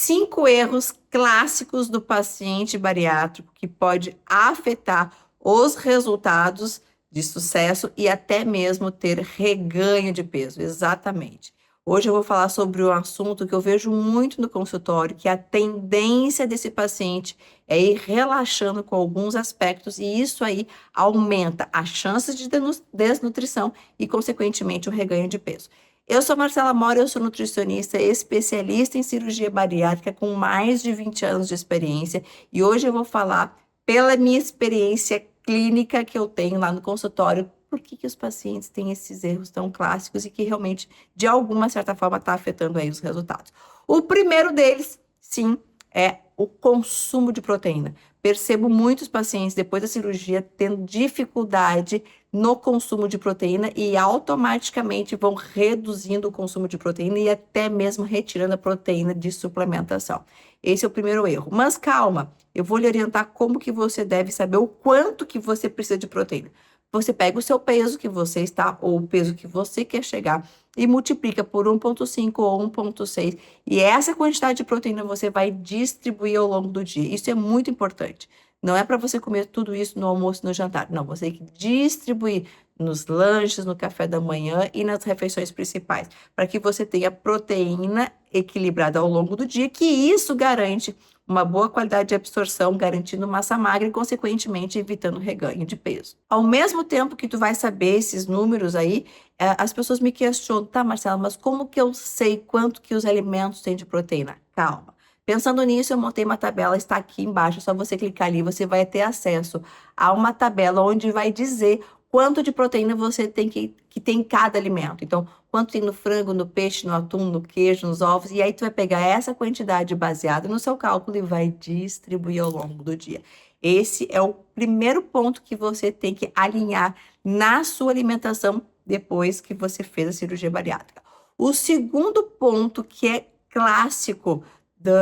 5 erros clássicos do paciente bariátrico que pode afetar os resultados de sucesso e até mesmo ter reganho de peso. Exatamente. Hoje eu vou falar sobre um assunto que eu vejo muito no consultório, que a tendência desse paciente é ir relaxando com alguns aspectos, e isso aí aumenta as chances de desnutrição e, consequentemente, o reganho de peso. Eu sou Marcela Mora, eu sou nutricionista especialista em cirurgia bariátrica com mais de 20 anos de experiência, e hoje eu vou falar pela minha experiência clínica que eu tenho lá no consultório, por que os pacientes têm esses erros tão clássicos e que realmente, de alguma certa forma, está afetando aí os resultados. O primeiro deles, sim, é o consumo de proteína. Percebo muitos pacientes, depois da cirurgia, tendo dificuldade no consumo de proteína e automaticamente vão reduzindo o consumo de proteína e até mesmo retirando a proteína de suplementação. Esse é o primeiro erro. Mas calma, eu vou lhe orientar como que você deve saber o quanto que você precisa de proteína. Você pega o seu peso que você está, ou o peso que você quer chegar, e multiplica por 1,5 ou 1,6. E essa quantidade de proteína você vai distribuir ao longo do dia. Isso é muito importante. Não é para você comer tudo isso no almoço e no jantar. Não, você tem que distribuir nos lanches, no café da manhã e nas refeições principais, para que você tenha proteína equilibrada ao longo do dia, que isso garante uma boa qualidade de absorção, garantindo massa magra e, consequentemente, evitando reganho de peso. Ao mesmo tempo que tu vai saber esses números aí, as pessoas me questionam, tá, Marcela, mas como que eu sei quanto que os alimentos têm de proteína? Calma. Pensando nisso, eu montei uma tabela, está aqui embaixo, é só você clicar ali, você vai ter acesso a uma tabela onde vai dizer quanto de proteína você tem que tem em cada alimento. Então, quanto tem no frango, no peixe, no atum, no queijo, nos ovos, e aí tu vai pegar essa quantidade baseada no seu cálculo e vai distribuir ao longo do dia. Esse é o primeiro ponto que você tem que alinhar na sua alimentação depois que você fez a cirurgia bariátrica. O segundo ponto que é clássico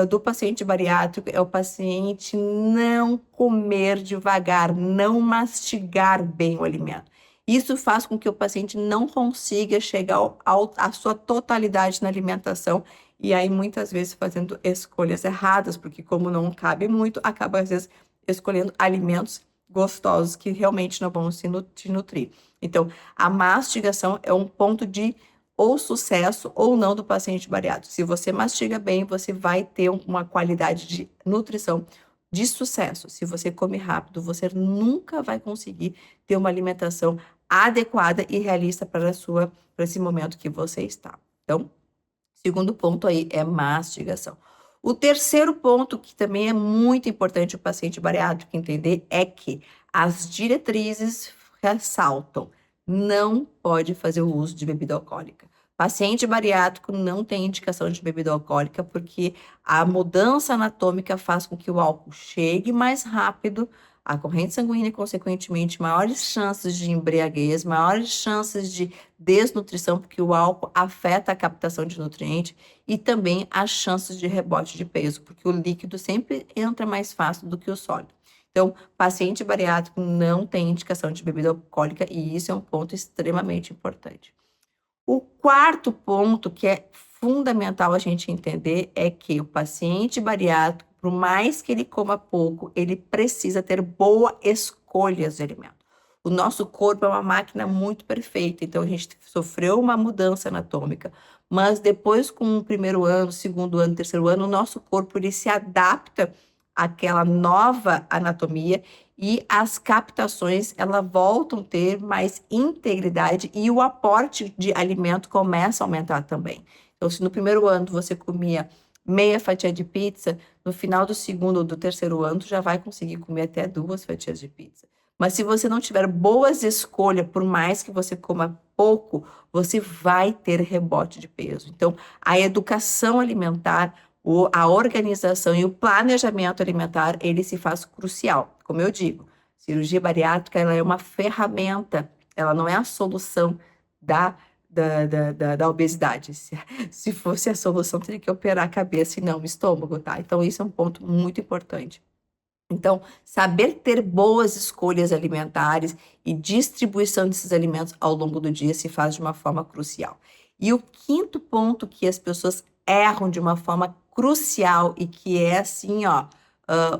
do paciente bariátrico é o paciente não comer devagar, não mastigar bem o alimento. Isso faz com que o paciente não consiga chegar à sua totalidade na alimentação e aí muitas vezes fazendo escolhas erradas, porque como não cabe muito, acaba às vezes escolhendo alimentos gostosos que realmente não vão te nutrir. Então, a mastigação é um ponto de ou sucesso ou não do paciente bariátrico. Se você mastiga bem, você vai ter uma qualidade de nutrição de sucesso. Se você come rápido, você nunca vai conseguir ter uma alimentação adequada e realista para esse momento que você está. Então, segundo ponto aí é mastigação. O terceiro ponto, que também é muito importante o paciente bariátrico entender, é que as diretrizes ressaltam: não pode fazer o uso de bebida alcoólica. Paciente bariátrico não tem indicação de bebida alcoólica porque a mudança anatômica faz com que o álcool chegue mais rápido, a corrente sanguínea, consequentemente, maiores chances de embriaguez, maiores chances de desnutrição, porque o álcool afeta a captação de nutrientes, e também as chances de rebote de peso, porque o líquido sempre entra mais fácil do que o sólido. Então, paciente bariátrico não tem indicação de bebida alcoólica e isso é um ponto extremamente importante. O quarto ponto, que é fundamental a gente entender, é que o paciente bariátrico, por mais que ele coma pouco, ele precisa ter boas escolhas de alimento. O nosso corpo é uma máquina muito perfeita, então a gente sofreu uma mudança anatômica, mas depois com o primeiro ano, segundo ano, terceiro ano, o nosso corpo ele se adapta àquela nova anatomia e as captações elas voltam a ter mais integridade e o aporte de alimento começa a aumentar também. Então, se no primeiro ano você comia meia fatia de pizza, no final do segundo ou do terceiro ano, tu já vai conseguir comer até 2 fatias de pizza. Mas se você não tiver boas escolhas, por mais que você coma pouco, você vai ter rebote de peso. Então, a educação alimentar, a organização e o planejamento alimentar, ele se faz crucial. Como eu digo, cirurgia bariátrica ela é uma ferramenta, ela não é a solução da obesidade. Se fosse a solução, teria que operar a cabeça e não o estômago, tá? Então, isso é um ponto muito importante. Então, saber ter boas escolhas alimentares e distribuição desses alimentos ao longo do dia se faz de uma forma crucial. E o quinto ponto que as pessoas erram de uma forma crucial e que é assim, ó,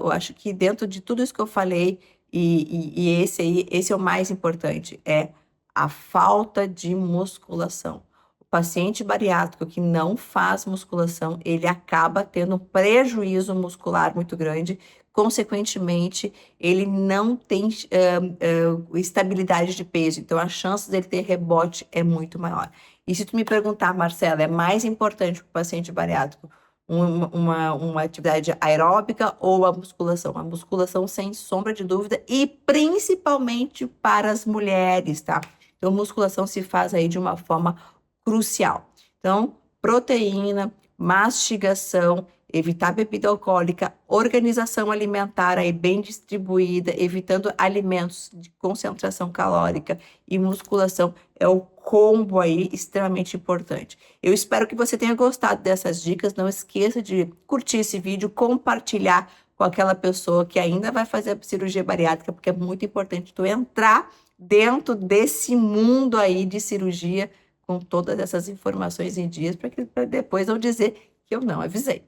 eu acho que dentro de tudo isso que eu falei, e esse é o mais importante, é a falta de musculação. O paciente bariátrico que não faz musculação, ele acaba tendo um prejuízo muscular muito grande, consequentemente, ele não tem estabilidade de peso, então a chance dele ter rebote é muito maior. E se tu me perguntar, Marcela, é mais importante para o paciente bariátrico uma atividade aeróbica ou a musculação? A musculação, sem sombra de dúvida, e principalmente para as mulheres, tá? Então, musculação se faz aí de uma forma crucial. Então, proteína, mastigação, evitar bebida alcoólica, organização alimentar aí bem distribuída, evitando alimentos de concentração calórica e musculação é o combo aí extremamente importante. Eu espero que você tenha gostado dessas dicas. Não esqueça de curtir esse vídeo, compartilhar com aquela pessoa que ainda vai fazer a cirurgia bariátrica, porque é muito importante tu entrar dentro desse mundo aí de cirurgia com todas essas informações em dias para depois não dizer que eu não avisei.